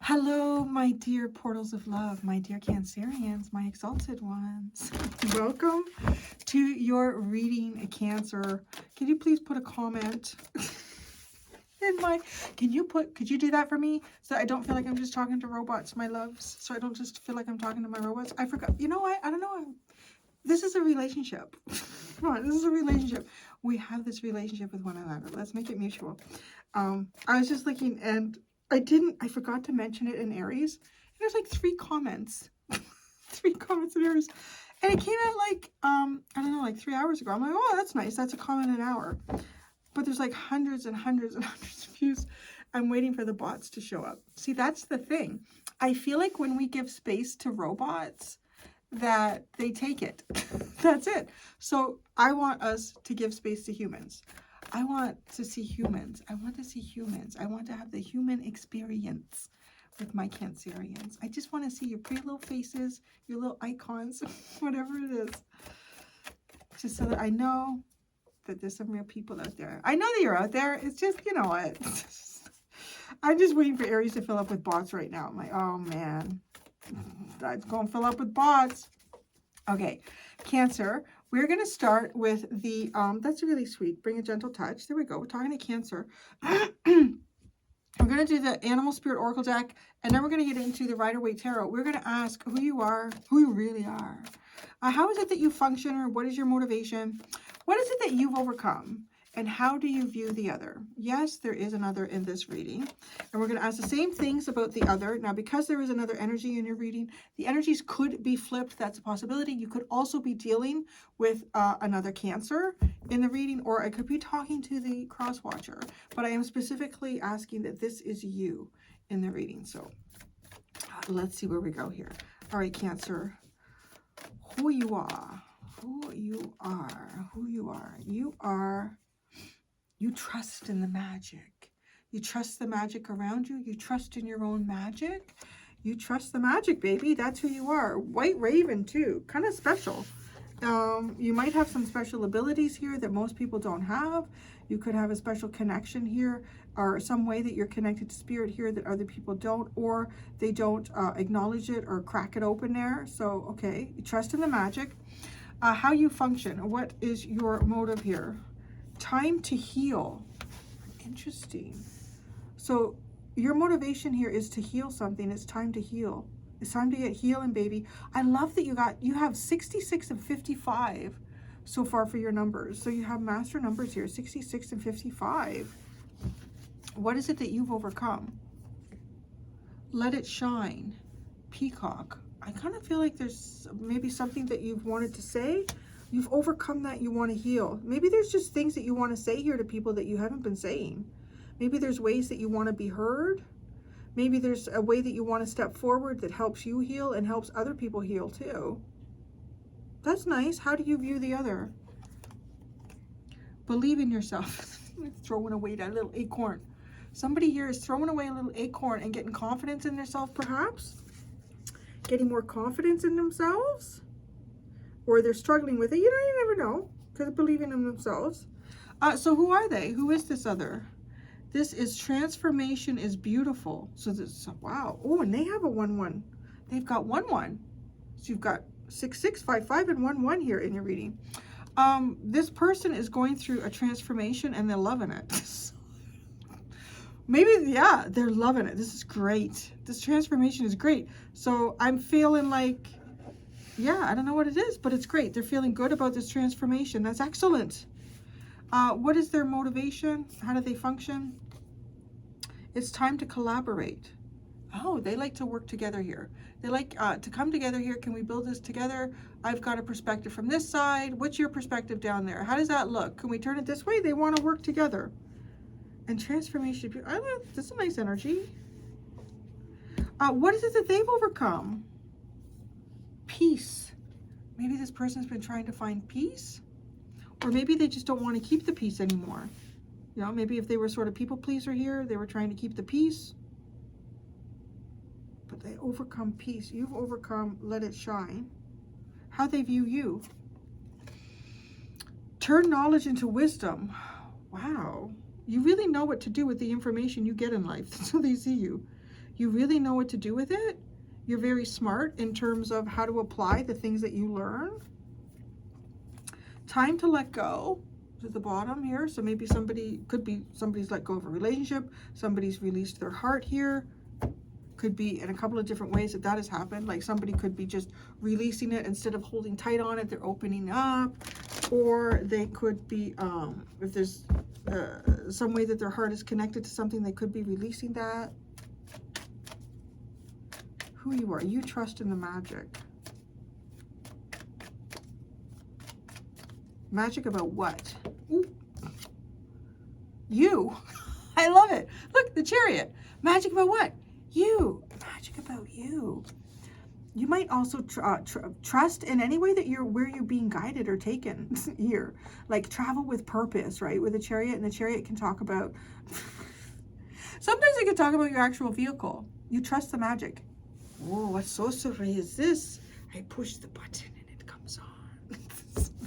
Hello, my dear portals of love, my dear Cancerians, my exalted ones. Welcome to your reading, Cancer. Can you please put a comment in my, could you do that for me? So I don't feel like I'm just talking to robots, my loves. So I don't just feel like I'm talking to my robots. I forgot, you know what? I don't know. This is a relationship. Come on, this is a relationship. We have this relationship with one another. Let's make it mutual. I was just looking and I forgot to mention it in Aries. There's like 3 comments. 3 comments in Aries. And it came out like, I don't know, like 3 hours ago. I'm like, oh, that's nice. That's a comment an hour. But there's like hundreds and hundreds and hundreds of views. I'm waiting for the bots to show up. See, that's the thing. I feel like when we give space to robots, that they take it. That's it. So I want us to give space to humans. I want to see humans. I want to see humans. I want to have the human experience with my Cancerians. I just want to see your pretty little faces, your little icons, whatever it is. Just so that I know that there's some real people out there. I know that you're out there. It's just, you know what? I'm just waiting for Aries to fill up with bots right now. I'm like, oh man. That's going to fill up with bots. Okay, Cancer. We're going to start with the, that's really sweet. Bring a gentle touch. There we go. We're talking to Cancer. We're going to do the Animal Spirit Oracle deck, and then we're going to get into the Rider-Waite Tarot. We're going to ask who you are, who you really are. How is it that you function, or what is your motivation? What is it that you've overcome? And how do you view the other? Yes, there is another in this reading. And we're going to ask the same things about the other. Now, because there is another energy in your reading, the energies could be flipped. That's a possibility. You could also be dealing with another Cancer in the reading, or I could be talking to the cross watcher. But I am specifically asking that this is you in the reading. So let's see where we go here. All right, Cancer, who you are, who you are, who you are. You trust in the magic. You trust the magic around you. You trust in your own magic. You trust the magic, baby. That's who you are. White Raven, too. Kind of special. You might have some special abilities here that most people don't have. You could have a special connection here, or some way that you're connected to spirit here that other people don't, or they don't acknowledge it or crack it open there. So, okay. You trust in the magic. How you function. What is your motive here? Time to heal. Interesting. So your motivation here is to heal something. It's time to heal. It's time to get healing, baby. I love that you have 66 and 55 so far for your numbers. So you have master numbers here, 66 and 55. What is it that you've overcome? Let it shine. Peacock. I kind of feel like there's maybe something that you've wanted to say. You've overcome that. You want to heal. Maybe there's just things that you want to say here to people that you haven't been saying. Maybe there's ways that you want to be heard. Maybe there's a way that you want to step forward that helps you heal and helps other people heal too. That's nice. How do you view the other? Believe in yourself. Throwing away that little acorn. Somebody here is throwing away a little acorn and getting confidence in themselves, perhaps. Getting more confidence in themselves. Or they're struggling with it. You never know. Because believing in themselves. So who are they? Who is this other? This is transformation is beautiful. So this, wow. Oh, and they have a 1-1. They've got 1-1. So you've got 6-6-5-5 and 1-1 here in your reading. This person is going through a transformation and they're loving it. Maybe, yeah, they're loving it. This is great. This transformation is great. So I'm feeling like, yeah, I don't know what it is, but it's great. They're feeling good about this transformation. That's excellent. What is their motivation? How do they function? It's time to collaborate. Oh, they like to work together here. They like to come together here. Can we build this together? I've got a perspective from this side. What's your perspective down there? How does that look? Can we turn it this way? They want to work together. And transformation. I love, this is a nice energy. What is it that they've overcome? Peace. Maybe this person's been trying to find peace. Or maybe they just don't want to keep the peace anymore. You know, maybe if they were sort of people pleaser here, they were trying to keep the peace. But they overcome peace. You've overcome let it shine. How they view you. Turn knowledge into wisdom. Wow. You really know what to do with the information you get in life. That's how they see you. You really know what to do with it. You're very smart in terms of how to apply the things that you learn. Time to let go is at the bottom here. So maybe somebody's let go of a relationship. Somebody's released their heart here. Could be in a couple of different ways that has happened. Like somebody could be just releasing it instead of holding tight on it. They're opening up. Or they could be, if there's some way that their heart is connected to something, they could be releasing that. Who you are. You trust in the magic. Magic about what? Ooh. You. I love it. Look, the Chariot. Magic about what? You. Magic about you. You might also trust in any way that where you're being guided or taken here. Like travel with purpose, right? With a Chariot, and the Chariot can talk about, sometimes it can talk about your actual vehicle. You trust the magic. Oh, what sorcery is this? I push the button and it comes on.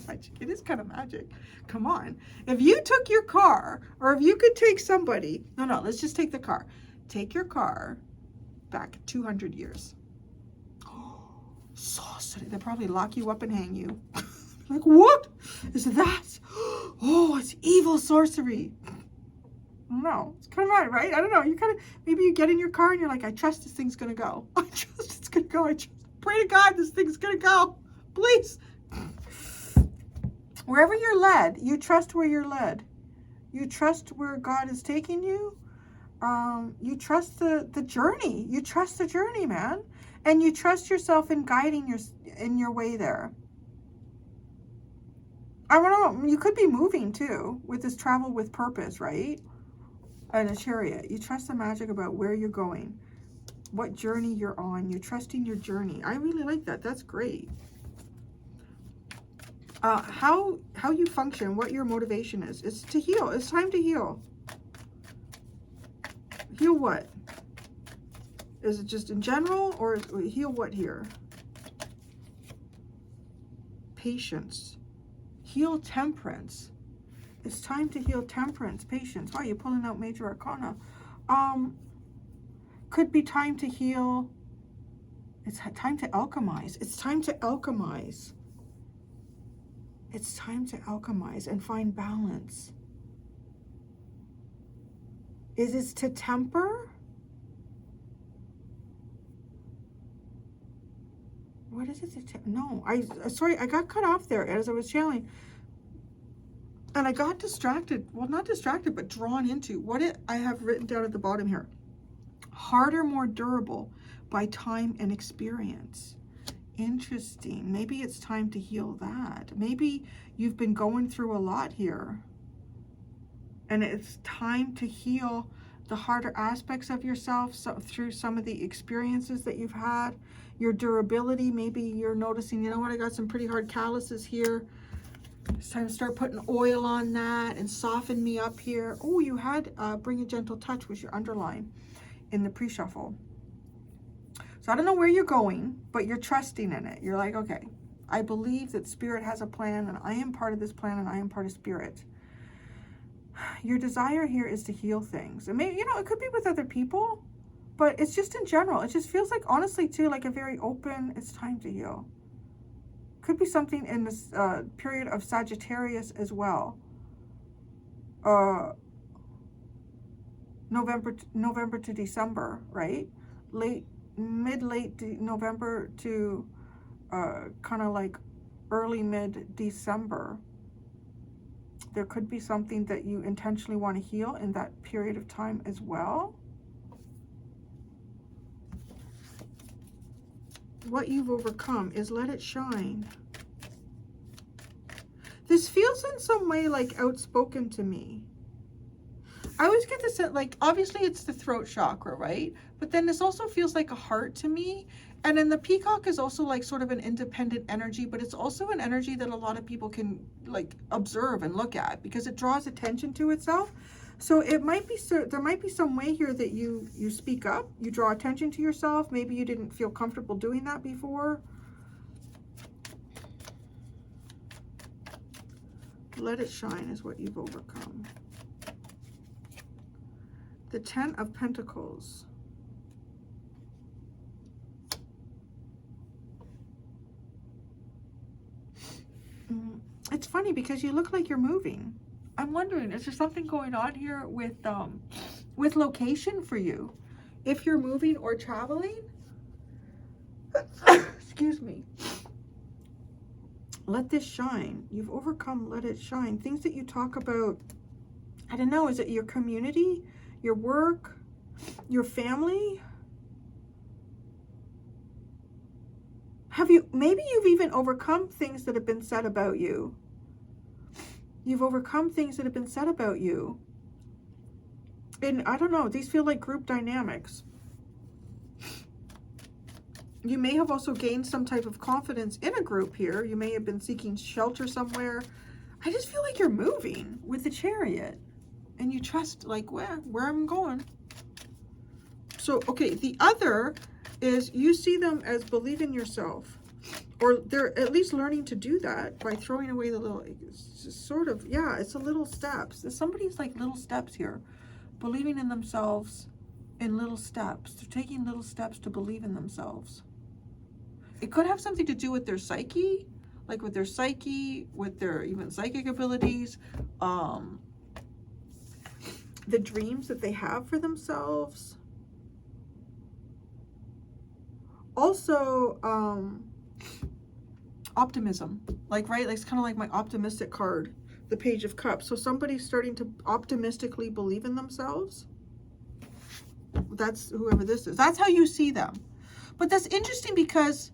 Magic. It is kind of magic. Come on. If you took your car, or if you could take somebody, no, let's just take the car. Take your car back 200 years. Oh, sorcery. They'll probably lock you up and hang you. Like, what is that? Oh, it's evil sorcery. No, it's kind of right. I don't know. You kind of, maybe you get in your car and you're like, I trust this thing's going to go. I trust it's going to go. I trust, pray to God this thing's going to go. Please. Wherever you're led, you trust where you're led. You trust where God is taking you. You trust the journey. You trust the journey, man. And you trust yourself in guiding your way there. I don't know. You could be moving too with this travel with purpose, right? And a Chariot. You trust the magic about where you're going, what journey you're on. You're trusting your journey. I really like that. That's great. How you function, what your motivation is. It's to heal. It's time to heal. Heal what? Is it just in general, or heal what here? Patience. Heal temperance. It's time to heal temperance, patience. Wow, you're pulling out major arcana. Could be time to heal. It's time to alchemize. It's time to alchemize. It's time to alchemize and find balance. Is it to temper? What is it to no, sorry, I got cut off there as I was channeling. And I got distracted. Well, not distracted, but drawn into what I have written down at the bottom here. Harder, more durable by time and experience. Interesting. Maybe it's time to heal that. Maybe you've been going through a lot here. And it's time to heal the harder aspects of yourself through some of the experiences that you've had. Your durability, maybe you're noticing, you know what, I got some pretty hard calluses here. It's time to start putting oil on that and soften me up here. Oh, you had bring a gentle touch was your underline in the pre-shuffle. So I don't know where you're going, but you're trusting in it. You're like, okay, I believe that Spirit has a plan, and I am part of this plan, and I am part of Spirit. Your desire here is to heal things. And maybe, you know, it could be with other people, but it's just in general. It just feels like, honestly, too, like a very open, it's time to heal. Could be something in this period of Sagittarius as well. November to December, right? Late November to kind of like early mid-December. There could be something that you intentionally want to heal in that period of time as well. What you've overcome is let it shine. This feels in some way like outspoken to me. I always get this, like, obviously it's the throat chakra, right? But then this also feels like a heart to me. And then the peacock is also like sort of an independent energy, but it's also an energy that a lot of people can like observe and look at because it draws attention to itself. So it might be, there might be some way here that you speak up, you draw attention to yourself. Maybe you didn't feel comfortable doing that before. Let it shine is what you've overcome. The Ten of Pentacles. It's funny because you look like you're moving. I'm wondering, is there something going on here with location for you? If you're moving or traveling, excuse me. Let this shine. You've overcome, let it shine. Things that you talk about, I don't know, is it your community, your work, your family? Maybe you've even overcome things that have been said about you. You've overcome things that have been said about you. And I don't know, these feel like group dynamics. You may have also gained some type of confidence in a group here. You may have been seeking shelter somewhere. I just feel like you're moving with the Chariot. And you trust, like, where I'm going. So, okay, the other is you see them as believe in yourself. Or they're at least learning to do that by throwing away the little, it's just sort of, yeah, it's a little steps. Somebody's like little steps here. Believing in themselves in little steps. They're taking little steps to believe in themselves. It could have something to do with their psyche, like with their psyche, with their even psychic abilities, the dreams that they have for themselves. Also, optimism, like, right? Like, it's kind of like my optimistic card, the Page of Cups. So somebody's starting to optimistically believe in themselves. That's whoever this is. That's how you see them. But that's interesting because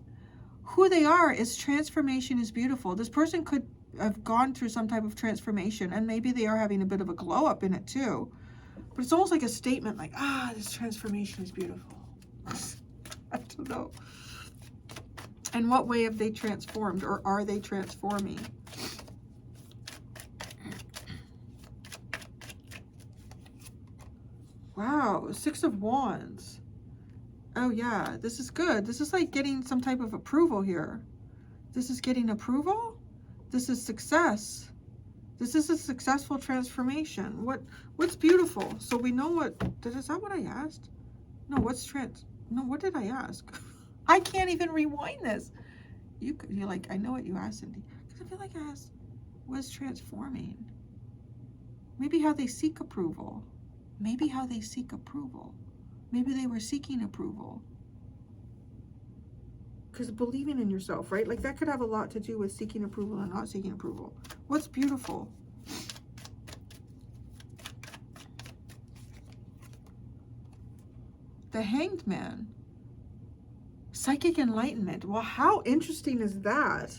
who they are is transformation is beautiful. This person could have gone through some type of transformation, and maybe they are having a bit of a glow up in it too. But it's almost like a statement like, this transformation is beautiful. I don't know. In what way have they transformed, or are they transforming? Wow, 6 of Wands. Oh yeah, this is good. This is like getting some type of approval here. This is getting approval. This is success. This is a successful transformation. What's beautiful? So we know what, is that what I asked? No, what did I ask? I can't even rewind this. You're like, I know what you asked, Cindy. Because I feel like I asked, what's transforming? Maybe how they seek approval. Maybe how they seek approval. Maybe they were seeking approval. Because believing in yourself, right? Like that could have a lot to do with seeking approval and not seeking approval. What's beautiful? The Hanged Man. Psychic enlightenment. Well, how interesting is that?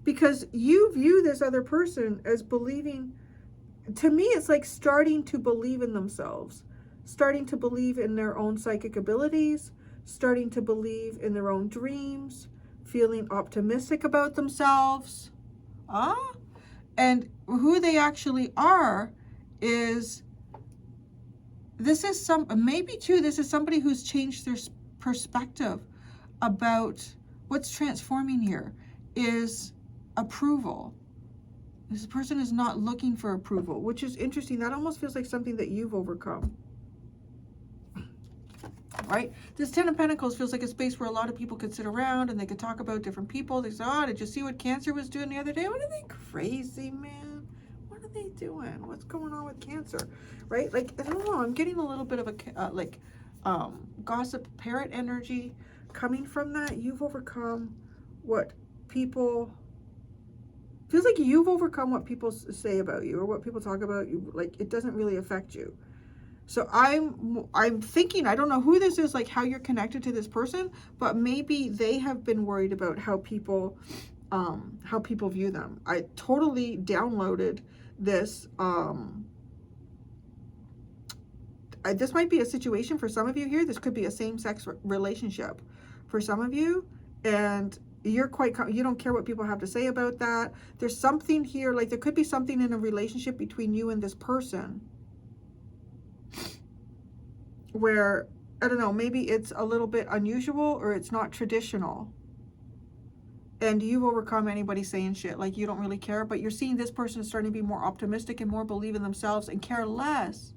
Because you view this other person as believing, to me, it's like starting to believe in themselves, starting to believe in their own psychic abilities, starting to believe in their own dreams, feeling optimistic about themselves. And who they actually are is, this is this is somebody who's changed their perspective about what's transforming here is approval. This person is not looking for approval, which is interesting. That almost feels like something that you've overcome. Right? This 10 of Pentacles feels like a space where a lot of people could sit around and they could talk about different people. They say, did you see what Cancer was doing the other day? What are they crazy, man? What are they doing? What's going on with Cancer? Right? Like, I don't know. I'm getting a little bit of a, gossip parrot energy coming from that. You've overcome what people... Feels like you've overcome what people say about you or what people talk about you. Like, it doesn't really affect you. So I'm thinking, I don't know who this is, like how you're connected to this person, but maybe they have been worried about how people view them. I totally downloaded this. This might be a situation for some of you here. This could be a same-sex relationship for some of you, and you're you don't care what people have to say about that. There's something here, like there could be something in a relationship between you and this person where, I don't know, maybe it's a little bit unusual or it's not traditional. And you've overcome anybody saying shit, like you don't really care, but you're seeing this person is starting to be more optimistic and more believe in themselves and care less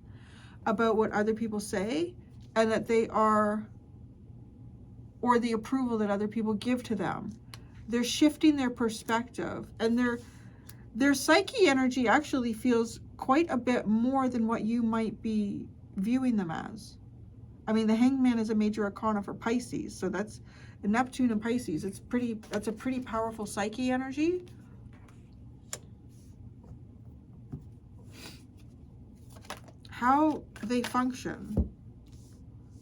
about what other people say and that they are, or the approval that other people give to them. They're shifting their perspective, and their psyche energy actually feels quite a bit more than what you might be viewing them as. I mean, the Hanged Man is a major arcana for Pisces, so that's Neptune and Pisces. That's a pretty powerful psyche energy. How they function.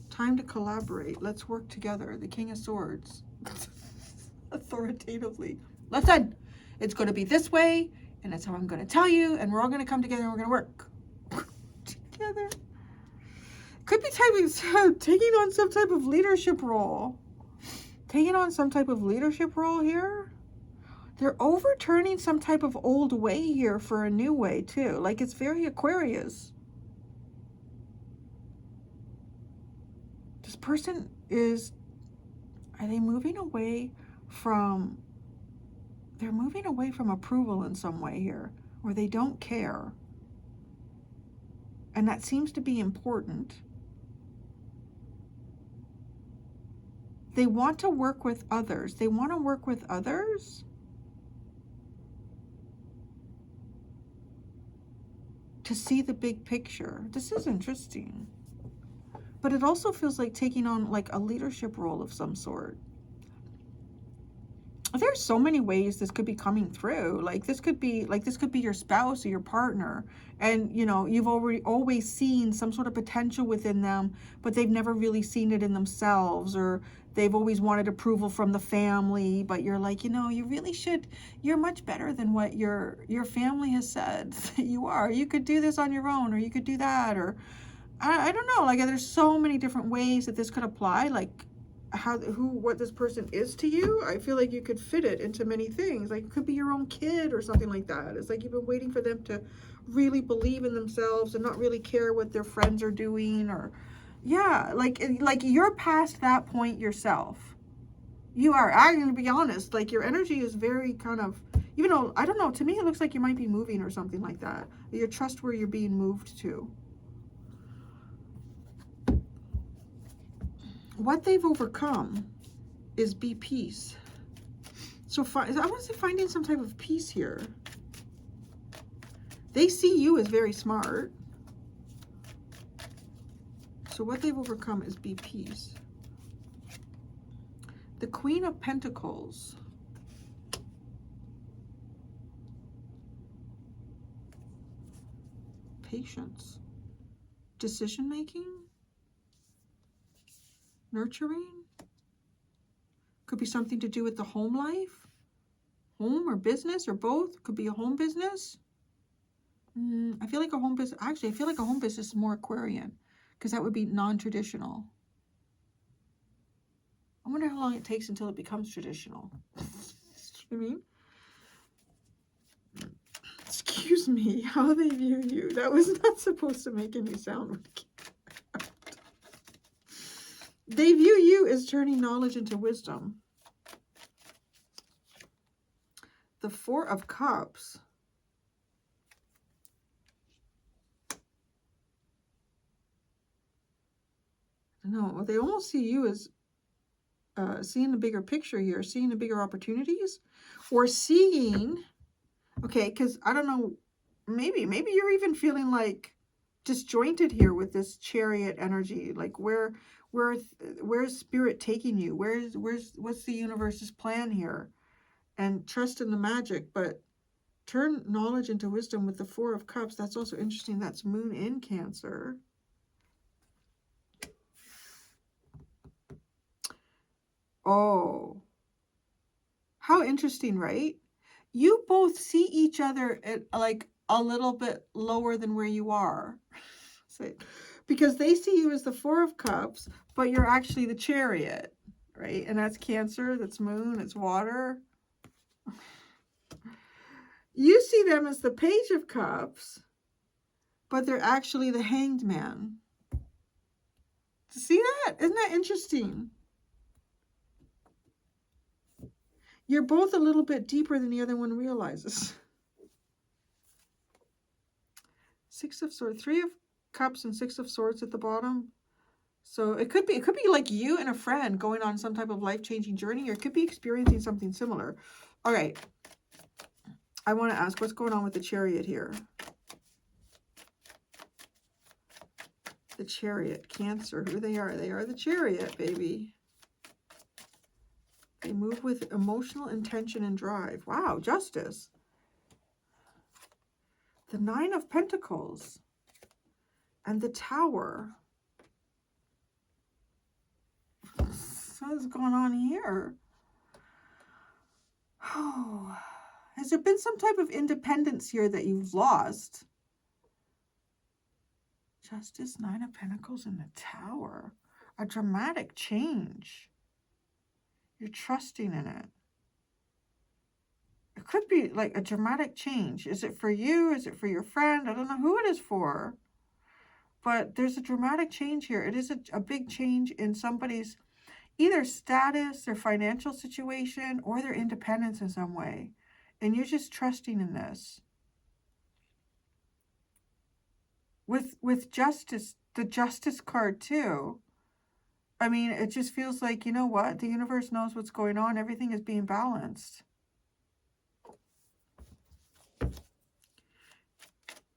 Time to collaborate. Let's work together. The King of Swords. Authoritatively. Listen, it's going to be this way, and that's how I'm going to tell you, and we're all going to come together and we're going to work together. Could be taking on some type of leadership role. Taking on some type of leadership role here. They're overturning some type of old way here for a new way too. Like, it's very Aquarius. This person are they moving away from, they're moving away from approval in some way here, or they don't care. And that seems to be important. They want to work with others. They want to work with others. To see the big picture. This is interesting. But it also feels like taking on like a leadership role of some sort. There's so many ways this could be coming through. Like this could be your spouse or your partner, and you know, you've always seen some sort of potential within them, but they've never really seen it in themselves, or they've always wanted approval from the family, but you're like, you know, you really should, you're much better than what your family has said you are. You could do this on your own, or you could do that, or I don't know, like there's so many different ways that this could apply, like what this person is to you. I feel like you could fit it into many things. Like it could be your own kid or something like that. It's like you've been waiting for them to really believe in themselves and not really care what their friends are doing, or yeah, like you're past that point yourself. You are. I'm going to be honest, like your energy is very kind of, even though, I don't know, to me it looks like you might be moving or something like that. You trust where you're being moved to. What they've overcome is be peace. So I want to say finding some type of peace here. They see you as very smart. So what they've overcome is be peace. The Queen of Pentacles. Patience. Decision making. Nurturing. Could be something to do with the home life. Home or business or both. Could be a home business. I feel like a home business, actually I feel like a home business is more Aquarian, because that would be non-traditional. I wonder how long it takes until it becomes traditional. I mean, excuse me, how they view you. That was not supposed to make any sound. They view you as turning knowledge into wisdom. The Four of Cups. No, they almost see you as seeing the bigger picture here, seeing the bigger opportunities, or seeing, okay, because I don't know, maybe you're even feeling like disjointed here with this Chariot energy. Like where's Spirit taking you? What's the universe's plan here? And trust in the magic, but turn knowledge into wisdom with the Four of Cups. That's also interesting. That's Moon in Cancer. Oh, how interesting, right? You both see each other at like a little bit lower than where you are. Because they see you as the Four of Cups, but you're actually the Chariot, right? And that's Cancer, that's Moon, it's water. You see them as the Page of Cups, but they're actually the Hanged Man. See that? Isn't that interesting? You're both a little bit deeper than the other one realizes. Six of Swords, Three of Cups and Six of Swords at the bottom. So it could be like you and a friend going on some type of life-changing journey, or it could be experiencing something similar. All right. I want to ask, what's going on with the Chariot here? The Chariot, Cancer, who they are. They are the Chariot, baby. They move with emotional intention and drive. Wow, Justice. The Nine of Pentacles. And the Tower. What's going on here? Oh, has there been some type of independence here that you've lost? Justice, Nine of Pentacles, and the Tower. A dramatic change. You're trusting in it. It could be like a dramatic change. Is it for you? Is it for your friend? I don't know who it is for. But there's a dramatic change here. It is a big change in somebody's either status, their financial situation, or their independence in some way. And you're just trusting in this. With Justice, the Justice card too. I mean, it just feels like, you know what? The universe knows what's going on. Everything is being balanced.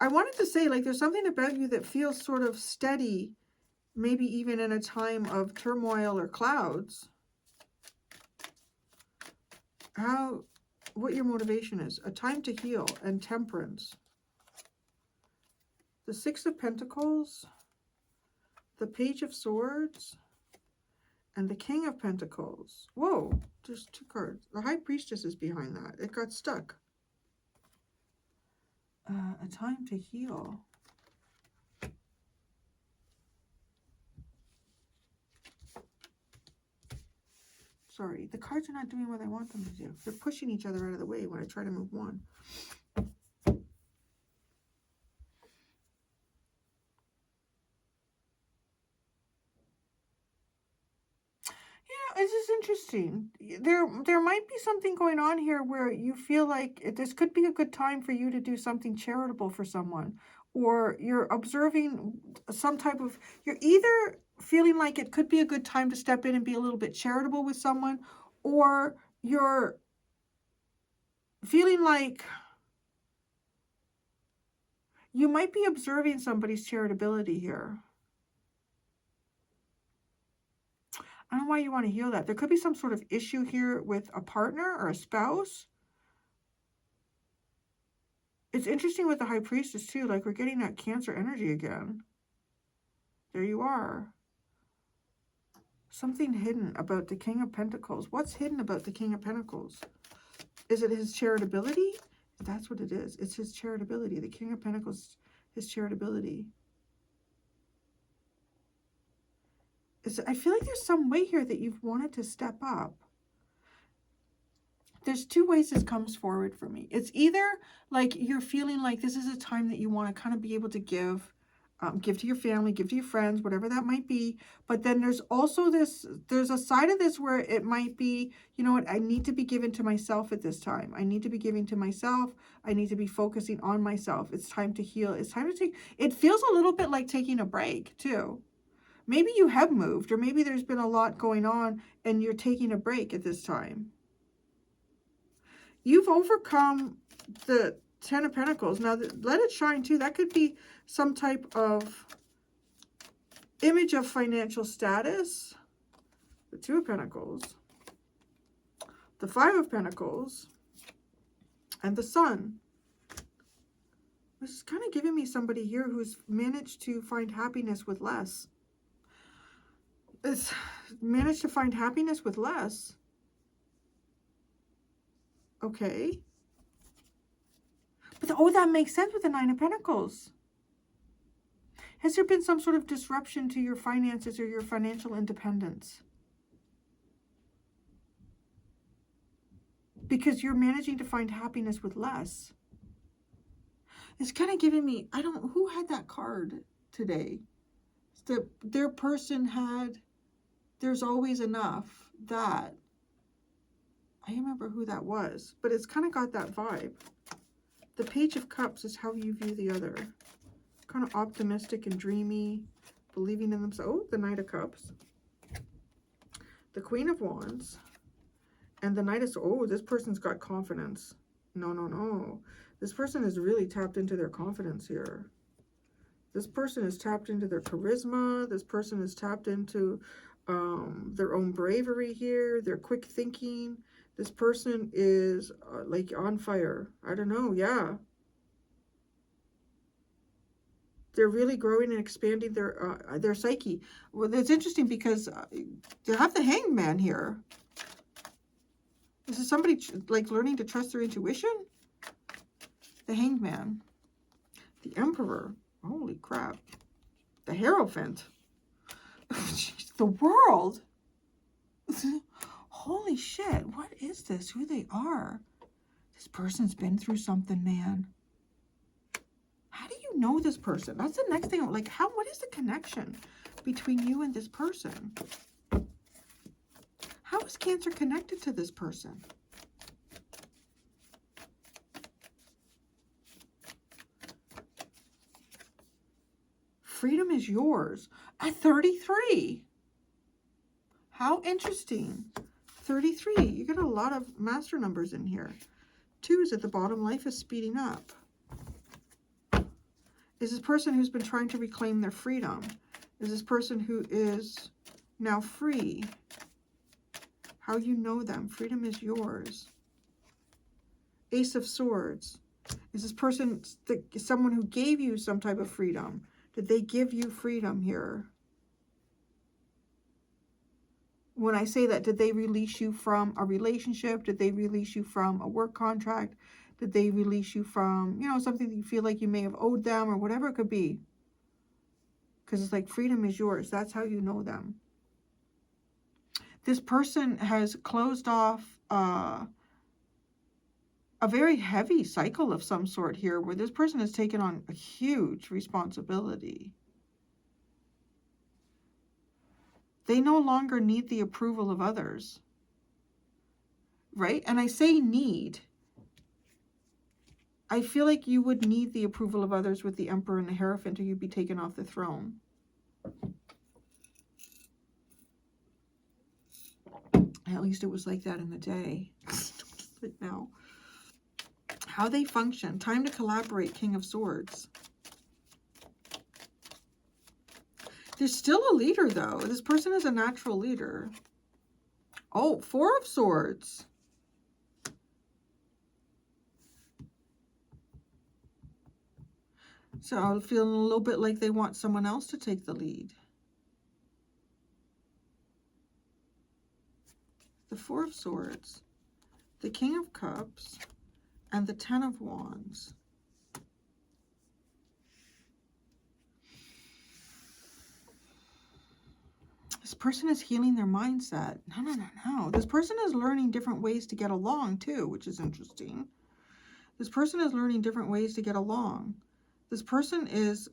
I wanted to say, like, there's something about you that feels sort of steady, maybe even in a time of turmoil or clouds. What your motivation is. A time to heal and temperance. The Six of Pentacles, the Page of Swords, and the King of Pentacles. Whoa, there's two cards. The High Priestess is behind that. It got stuck. A time to heal. Sorry, the cards are not doing what I want them to do. They're pushing each other out of the way when I try to move one. This is interesting. There might be something going on here where you feel like this could be a good time for you to do something charitable for someone, or you're observing some type of, you're either feeling like it could be a good time to step in and be a little bit charitable with someone, or you're feeling like you might be observing somebody's charitability here. I don't know why you want to heal that. There could be some sort of issue here with a partner or a spouse. It's interesting with the High Priestess too. Like, we're getting that Cancer energy again. There you are. Something hidden about the King of Pentacles. What's hidden about the King of Pentacles? Is it his charitability? That's what it is. It's his charitability. The King of Pentacles, his charitability. I feel like there's some way here that you've wanted to step up. There's two ways this comes forward for me. It's either like you're feeling like this is a time that you want to kind of be able to give to your family, give to your friends, whatever that might be. But then there's also there's a side of this where it might be, you know what, I need to be given to myself at this time. I need to be giving to myself. I need to be focusing on myself. It's time to heal. It's time to it feels a little bit like taking a break too. Maybe you have moved, or maybe there's been a lot going on and you're taking a break at this time. You've overcome the Ten of Pentacles. Now, let it shine too. That could be some type of image of financial status. The Two of Pentacles. The Five of Pentacles. And the Sun. This is kind of giving me somebody here who's managed to find happiness with less. It's managed to find happiness with less. Okay. But oh, that makes sense with the Nine of Pentacles. Has there been some sort of disruption to your finances or your financial independence? Because you're managing to find happiness with less. It's kind of giving me, who had that card today? Their person had, there's always enough, that. I remember who that was, but it's kind of got that vibe. The Page of Cups is how you view the other. Kind of optimistic and dreamy, believing in themselves. Oh, the Knight of Cups. The Queen of Wands. And the Knight of... Oh, this person's got confidence. No, no, no. This person is really tapped into their confidence here. This person is tapped into their charisma. This person is tapped into their own bravery here. Their quick thinking. This person is like on fire. I don't know. Yeah. They're really growing and expanding their psyche. Well, it's interesting because they have the Hanged Man here. This is somebody like learning to trust their intuition. The Hanged Man. The Emperor. Holy crap. The Hierophant. The World. Holy shit. What is this? Who they are? This person's been through something, man. How do you know this person? That's the next thing. Like, what is the connection between you and this person? How is Cancer connected to this person? Freedom is yours at 33. How interesting. 33. You get a lot of master numbers in here. 2 is at the bottom. Life is speeding up. Is this person who's been trying to reclaim their freedom? Is this person who is now free? How you know them? Freedom is yours. Ace of Swords. Is this person someone who gave you some type of freedom? Did they give you freedom here? When I say that, did they release you from a relationship? Did they release you from a work contract? Did they release you from, you know, something that you feel like you may have owed them or whatever it could be? Because it's like freedom is yours. That's how you know them. This person has closed off a very heavy cycle of some sort here where this person has taken on a huge responsibility. They no longer need the approval of others, right? And I say need. I feel like you would need the approval of others with the Emperor and the Hierophant or you'd be taken off the throne. At least it was like that in the day. But now. How they function. Time to collaborate, King of Swords. There's still a leader, though. This person is a natural leader. Oh, 4 of Swords. So I'm feeling a little bit like they want someone else to take the lead. The 4 of Swords. The King of Cups. And the 10 of Wands. This person is healing their mindset. No, no, no, no. This person is learning different ways to get along too, which is interesting. This person is learning different ways to get along. This person is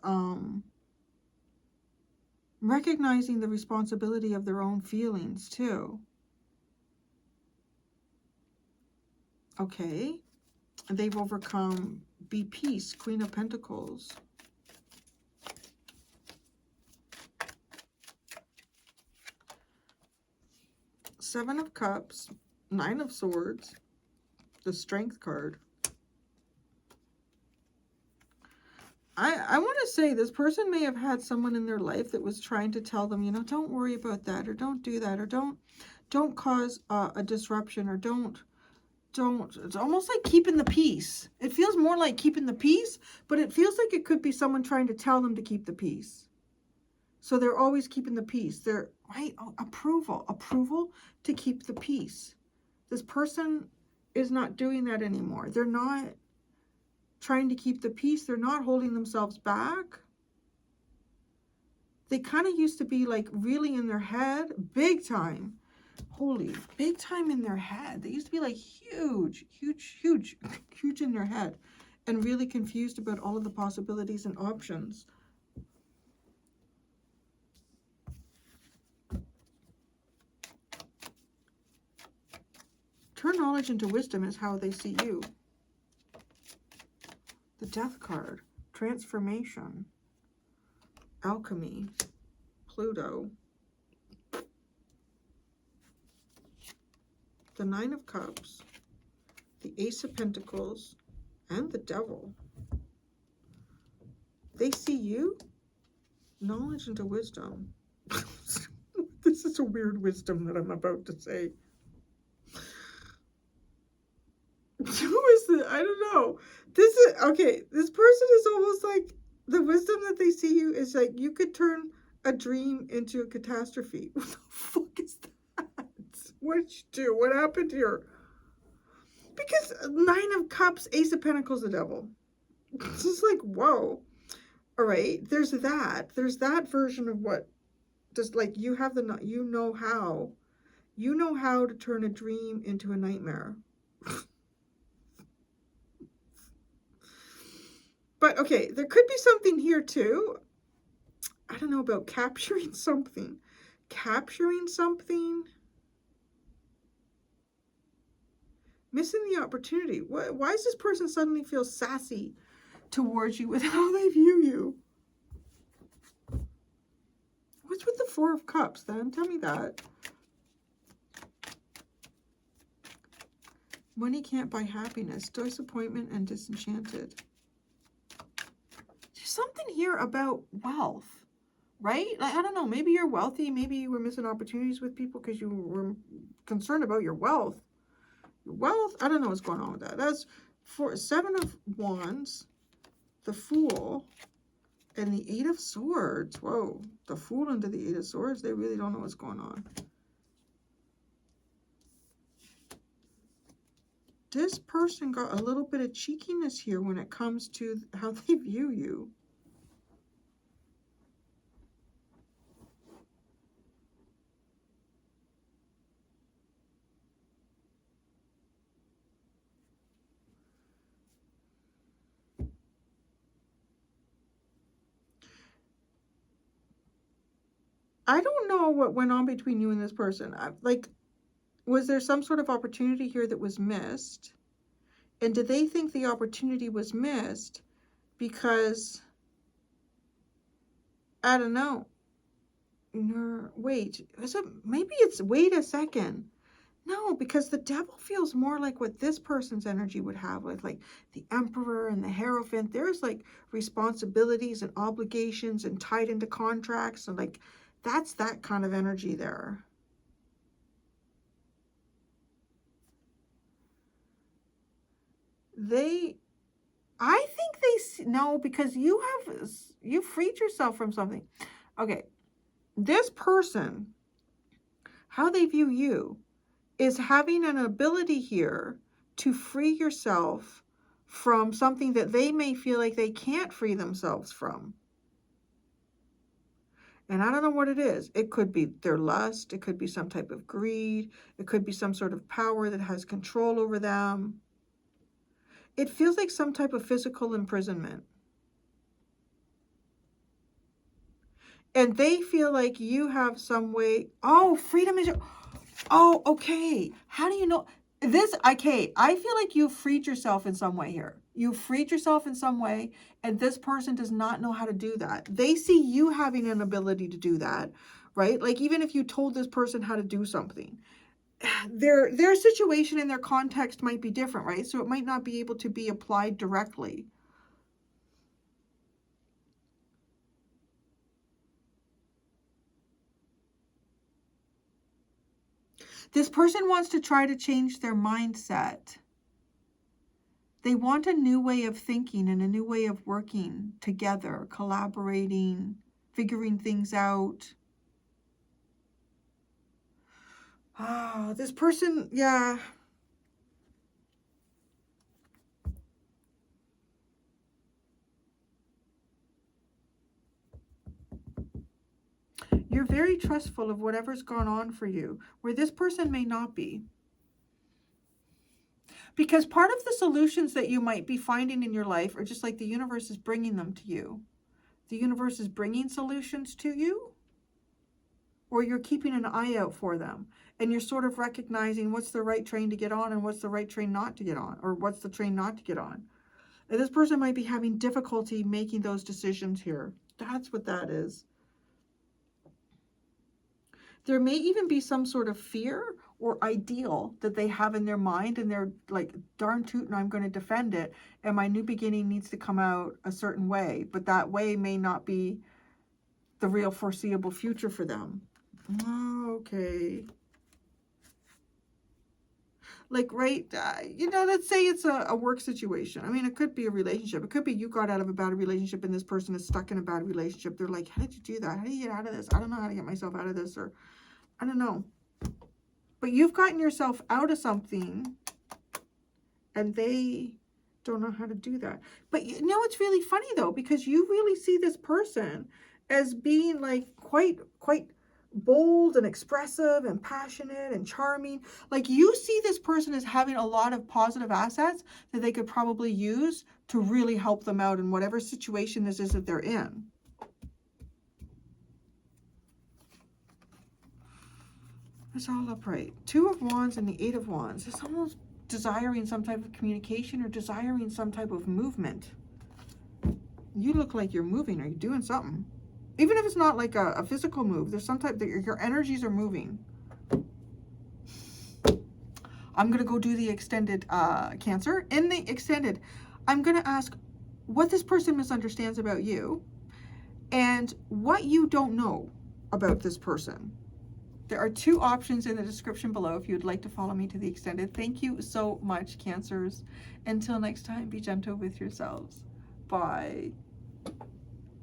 recognizing the responsibility of their own feelings too. Okay. They've overcome. Be peace, Queen of Pentacles. Seven of Cups, 9 of Swords, the Strength card. I want to say this person may have had someone in their life that was trying to tell them, you know, don't worry about that, or don't do that, or don't cause a disruption, or don't. It's almost like keeping the peace. It feels more like keeping the peace, but it feels like it could be someone trying to tell them to keep the peace. So they're always keeping the peace. They're, right, approval to keep the peace. This person is not doing that anymore. They're not trying to keep the peace. They're not holding themselves back. They kind of used to be like really in their head, big time. Holy, big time in their head. They used to be like huge in their head and really confused about all of the possibilities and options. Turn knowledge into wisdom is how they see you. The Death card. Transformation. Alchemy. Pluto, the Nine of Cups, the Ace of Pentacles, and the Devil. They see you, knowledge into wisdom. This is a weird wisdom that I'm about to say. Who is this? I don't know. This is, okay, this person is almost like, the wisdom that they see you is like, you could turn a dream into a catastrophe. What the fuck is that? What did you do? What happened here? Because Nine of Cups, Ace of Pentacles, the Devil. It's just like, whoa. All right, there's that. There's that version of what, just like you have the, you know how to turn a dream into a nightmare. But okay, there could be something here too. I don't know about capturing something. Capturing something. Missing the opportunity. Why does this person suddenly feel sassy towards you with how they view you? What's with the Four of Cups then? Tell me that. Money can't buy happiness. Disappointment and disenchanted. There's something here about wealth, right? Like, I don't know. Maybe you're wealthy. Maybe you were missing opportunities with people because you were concerned about your wealth. Your wealth, I don't know what's going on with that. That's for Seven of Wands, the Fool, and the Eight of Swords. Whoa, the Fool into the Eight of Swords. They really don't know what's going on. This person got a little bit of cheekiness here when it comes to how they view you. I don't know what went on between you and this person. Like, was there some sort of opportunity here that was missed? And did they think the opportunity was missed because, I don't know. No, wait, maybe it's, wait a second. No, because the Devil feels more like what this person's energy would have with like the Emperor and the Hierophant. There's like responsibilities and obligations and tied into contracts, and like that's that kind of energy there. I think they, no, because you freed yourself from something. Okay, this person, how they view you is having an ability here to free yourself from something that they may feel like they can't free themselves from. And I don't know what it is. It could be their lust. It could be some type of greed. It could be some sort of power that has control over them. It feels like some type of physical imprisonment. And they feel like you have some way. Oh, freedom is your... Oh, okay. How do you know? This, okay, I feel like you freed yourself in some way here. You freed yourself in some way, and this person does not know how to do that. They see you having an ability to do that, right? Like, even if you told this person how to do something, their situation and their context might be different, right? So it might not be able to be applied directly. This person wants to try to change their mindset. They want a new way of thinking and a new way of working together, collaborating, figuring things out. Oh, this person, yeah. You're very trustful of whatever's gone on for you, where this person may not be. Because part of the solutions that you might be finding in your life are just like the universe is bringing them to you. The universe is bringing solutions to you, or you're keeping an eye out for them. And you're sort of recognizing what's the right train to get on and what's the right train not to get on, or what's the train not to get on. And this person might be having difficulty making those decisions here. That's what that is. There may even be some sort of fear or ideal that they have in their mind, and they're like, darn tootin', I'm going to defend it, and my new beginning needs to come out a certain way, but that way may not be the real foreseeable future for them. Okay. Like, right, you know, let's say it's a work situation. I mean, it could be a relationship. It could be you got out of a bad relationship and this person is stuck in a bad relationship. They're like, how did you do that? How do you get out of this? I don't know how to get myself out of this, or I don't know. But you've gotten yourself out of something and they don't know how to do that. But you know, it's really funny though, because you really see this person as being like quite bold and expressive and passionate and charming. Like, you see this person as having a lot of positive assets that they could probably use to really help them out in whatever situation this is that they're in. It's all upright. Two of Wands and the Eight of Wands. It's almost desiring some type of communication or desiring some type of movement. You look like you're moving or you're doing something. Even if it's not like a physical move, there's some type that your energies are moving. I'm going to go do the extended Cancer. In the extended, I'm going to ask what this person misunderstands about you and what you don't know about this person. There are two options in the description below if you'd like to follow me to the extended. Thank you so much, Cancers. Until next time, be gentle with yourselves. Bye.